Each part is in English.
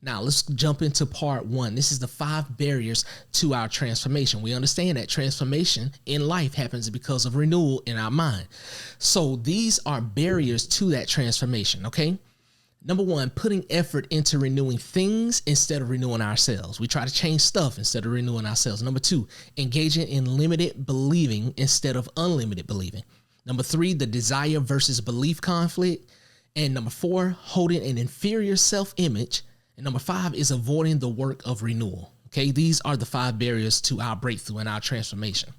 Now let's jump into part 1. This is the 5 barriers to our transformation. We understand that transformation in life happens because of renewal in our mind. So these are barriers to that transformation, okay? Number 1, putting effort into renewing things instead of renewing ourselves. We try to change stuff instead of renewing ourselves. Number 2, engaging in limited believing instead of unlimited believing. Number 3, the desire versus belief conflict. And number 4, holding an inferior self-image. And number 5 is avoiding the work of renewal. Okay, these are the 5 barriers to our breakthrough and our transformation.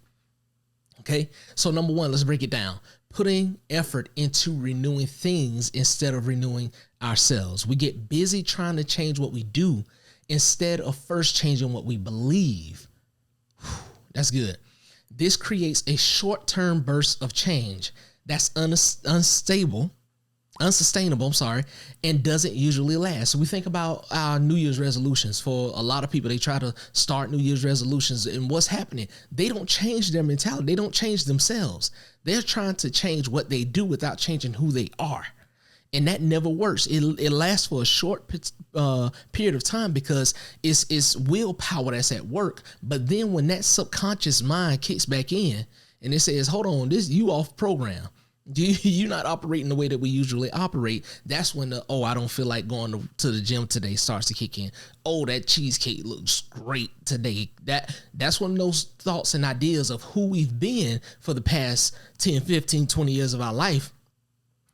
Okay, so number 1, let's break it down. Putting effort into renewing things instead of renewing ourselves. We get busy trying to change what we do instead of first changing what we believe. That's good. This creates a short-term burst of change that's unsustainable, and doesn't usually last. So we think about our New Year's resolutions. For a lot of people, they try to start New Year's resolutions, and what's happening? They don't change their mentality. They don't change themselves. They're trying to change what they do without changing who they are. And that never works. It lasts for a short period of time because it's willpower that's at work. But then when that subconscious mind kicks back in and it says, hold on, you off program. You're not operating the way that we usually operate. That's when I don't feel like going to the gym today starts to kick in. Oh, that cheesecake looks great today. That's when those thoughts and ideas of who we've been for the past 10, 15, 20 years of our life,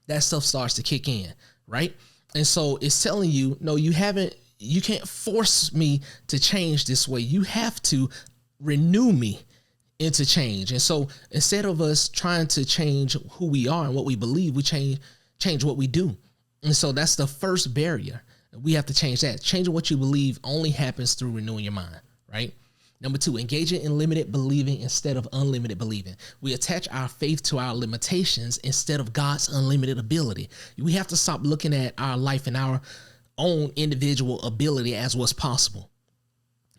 that stuff starts to kick in, right? And so it's telling you, no, you can't force me to change this way. You have to renew me into change. And so instead of us trying to change who we are and what we believe, we change what we do. And so that's the first barrier. We have to change that. Changing what you believe only happens through renewing your mind, right? Number 2, engaging in limited believing instead of unlimited believing. We attach our faith to our limitations instead of God's unlimited ability. We have to stop looking at our life and our own individual ability as what's possible.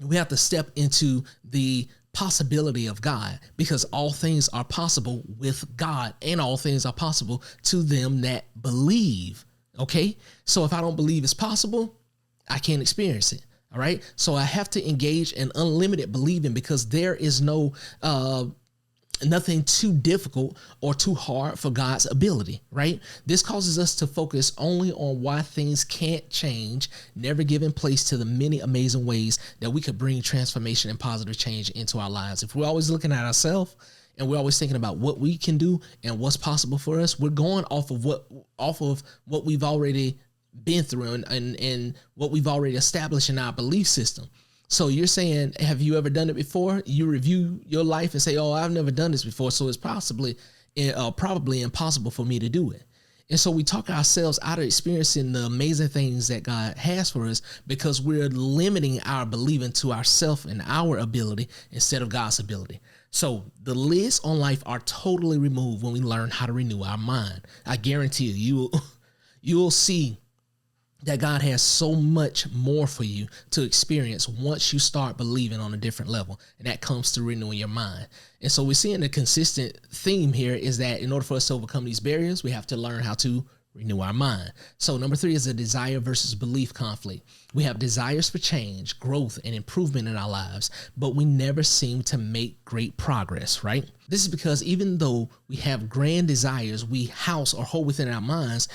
We have to step into the possibility of God, because all things are possible with God, and all things are possible to them that believe. Okay. So if I don't believe it's possible, I can't experience it. All right. So I have to engage in unlimited believing, because there is nothing too difficult or too hard for God's ability, right? This causes us to focus only on why things can't change, never giving place to the many amazing ways that we could bring transformation and positive change into our lives. If we're always looking at ourselves and we're always thinking about what we can do and what's possible for us, we're going off of what we've already been through and what we've already established in our belief system. So you're saying, have you ever done it before? You review your life and say, oh, I've never done this before, so it's probably impossible for me to do it. And so we talk ourselves out of experiencing the amazing things that God has for us, because we're limiting our believing to ourselves and our ability instead of God's ability. So the lids on life are totally removed when we learn how to renew our mind. I guarantee you'll see that God has so much more for you to experience once you start believing on a different level. And that comes through renewing your mind. And so we're seeing a consistent theme here is that in order for us to overcome these barriers, we have to learn how to renew our mind. So number 3 is a desire versus belief conflict. We have desires for change, growth, and improvement in our lives, but we never seem to make great progress, right? This is because even though we have grand desires, we house or hold within our minds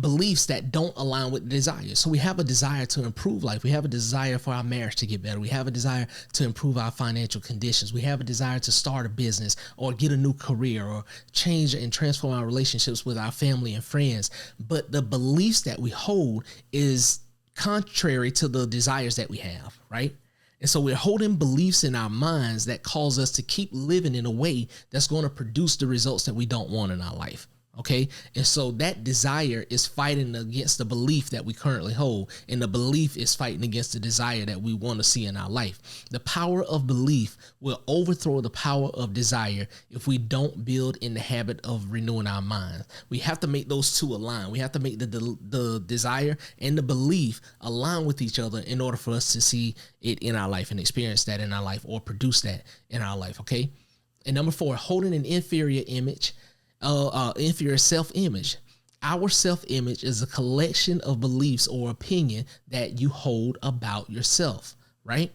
beliefs that don't align with the desires. So we have a desire to improve life. We have a desire for our marriage to get better. We have a desire to improve our financial conditions. We have a desire to start a business or get a new career or change and transform our relationships with our family and friends. But the beliefs that we hold is contrary to the desires that we have, right? And so we're holding beliefs in our minds that cause us to keep living in a way that's going to produce the results that we don't want in our life. Okay. And so that desire is fighting against the belief that we currently hold. And the belief is fighting against the desire that we want to see in our life. The power of belief will overthrow the power of desire if we don't build in the habit of renewing our minds. We have to make those two align. We have to make the desire and the belief align with each other in order for us to see it in our life and experience that in our life or produce that in our life. Okay. And number 4, holding an inferior self-image. Our self-image is a collection of beliefs or opinion that you hold about yourself, right?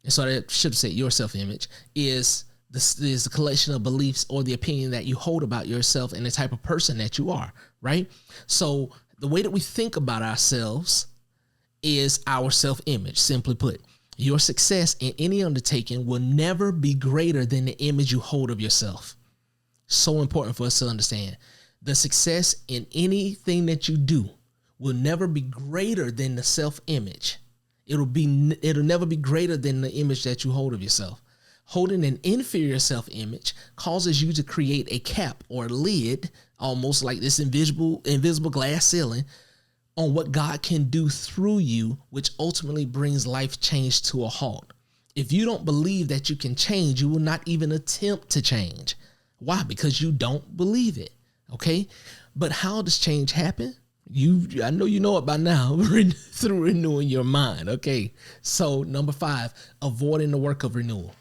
And so I should have said your self-image is the collection of beliefs or the opinion that you hold about yourself and the type of person that you are, right? So the way that we think about ourselves is our self-image. Simply put, your success in any undertaking will never be greater than the image you hold of yourself. So important for us to understand. The success in anything that you do will never be greater than the self-image. It'll never be greater than the image that you hold of yourself. Holding an inferior self-image causes you to create a cap or lid, almost like this invisible glass ceiling, on what God can do through you, which ultimately brings life change to a halt. If you don't believe that you can change, you will not even attempt to change. Why? Because you don't believe it. Okay. But how does change happen? I know you know it by now, through renewing your mind. Okay. So 5, avoiding the work of renewal.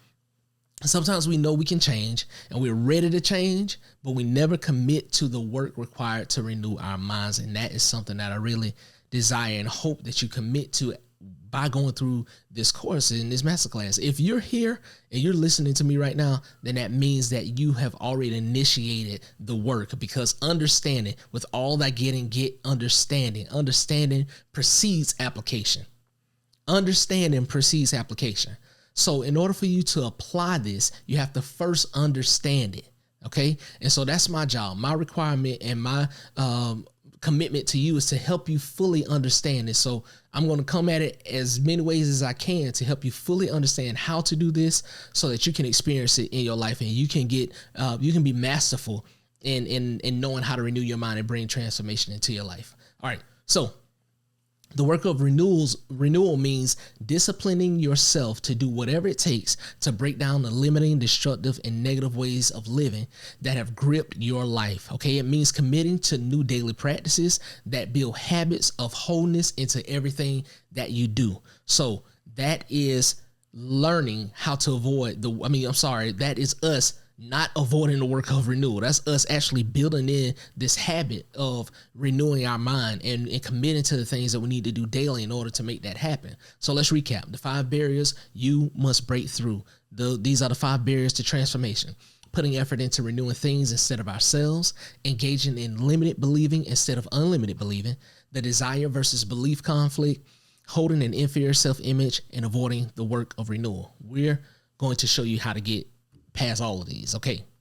Sometimes we know we can change and we're ready to change, but we never commit to the work required to renew our minds. And that is something that I really desire and hope that you commit to by going through this course in this masterclass. If you're here and you're listening to me right now, then that means that you have already initiated the work, because understanding, with all that get understanding. Understanding precedes application. Understanding precedes application. So in order for you to apply this, you have to first understand it. Okay. And so that's my job. My requirement and my commitment to you is to help you fully understand it. So I'm going to come at it as many ways as I can to help you fully understand how to do this so that you can experience it in your life and you can be masterful in knowing how to renew your mind and bring transformation into your life. All right. So the work of renewal means disciplining yourself to do whatever it takes to break down the limiting, destructive, and negative ways of living that have gripped your life. Okay, it means committing to new daily practices that build habits of wholeness into everything that you do. So that is learning how to avoid that is us not avoiding the work of renewal. That's us actually building in this habit of renewing our mind and committing to the things that we need to do daily in order to make that happen. So let's recap the 5 barriers you must break through. These are the 5 barriers to transformation: putting effort into renewing things instead of ourselves, engaging in limited believing instead of unlimited believing, the desire versus belief conflict, holding an inferior self-image, and avoiding the work of renewal. We're going to show you how to get past all of these. Okay.